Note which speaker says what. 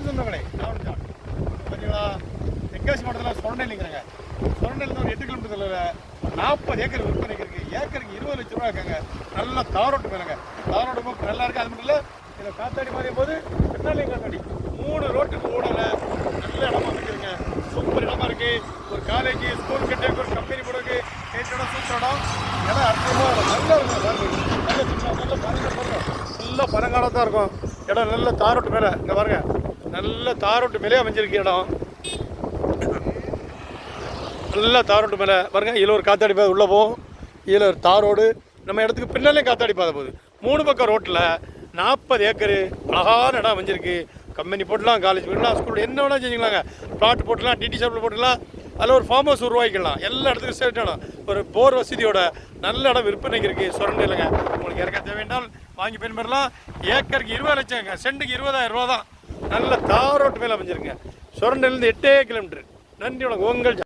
Speaker 1: வணக்கம் சொந்தங்களே, நான் ஜான். பார்த்தீங்களா, தென்காசி மாவட்டத்தில் சொரண்டைங்கிறாங்க. சொரண்டையிலேருந்து ஒரு 8 கிலோமீட்டர் 40 ஏக்கர் விற்பனைக்கு இருக்குது. ஏக்கருக்கு 20 லட்ச ரூபா இருக்காங்க. நல்லா தாரோட்டு மேலங்க. தாரோட்டு நல்லா இருக்குது. அது மட்டும் இல்லை, இதில் காத்தாடி மாறியும் போது பின்னாலையும் காத்தாடி 3 ரோட்டுக்கு ஓடல நல்ல இடமா இருக்குதுங்க. சூப்பர் இடமா இருக்குது. ஒரு காலேஜ் ஸ்கூல் கட்டே ஒரு கம்பெனி போடுறதுக்கு கேட்டோட சூப்பர் இடம். இடம் அற்புதமாக நல்லா இருக்கும். நல்ல சின்ன நல்ல நல்ல பழங்காலம் தான் இருக்கும். இடம் நல்ல தாரோட்டு மேலே இங்கே பாருங்க, நல்ல தாரோட்டு மேலே அமைஞ்சிருக்கு இடம். நல்லா தாரோட்டு மேலே பாருங்க. இதில் ஒரு காத்தாடி பாதை உள்ளே போகும். இதில் ஒரு தாரோடு நம்ம இடத்துக்கு பின்னாலே காத்தாடி பாதை போகுது. 3 பக்கம் ரோட்டில் 40 ஏக்கரு அழகான இடம் அமைஞ்சிருக்கு. கம்பெனி போட்டுலாம், காலேஜ் போடலாம், ஸ்கூல் என்ன வேணால் செஞ்சுக்கலாங்க. பிளாட் போட்டுலாம், டிடி ஷாப்பில் போட்டுக்கலாம். அதில் ஒரு ஃபார்ம் ஹவுஸ் உருவாக்கிக்கலாம். எல்லா இடத்துக்கும் சேஃப்ட் இடம், ஒரு போர் வசதியோட நல்ல இடம் விற்பனைக்கு இருக்குது. சொரண்டையிலங்க. உங்களுக்கு இறக்க தேவையானால் வாங்கி பயன்பெறலாம். ஏக்கருக்கு 20 லட்சங்க. சென்ட்டுக்கு 20,000 ரூபா தான். நல்ல தாரோட்டு மேலே அமைஞ்சிருங்க. சொரண்டையிலேருந்து 8 கிலோமீட்டர். நன்றி, உனக்கு உங்கள்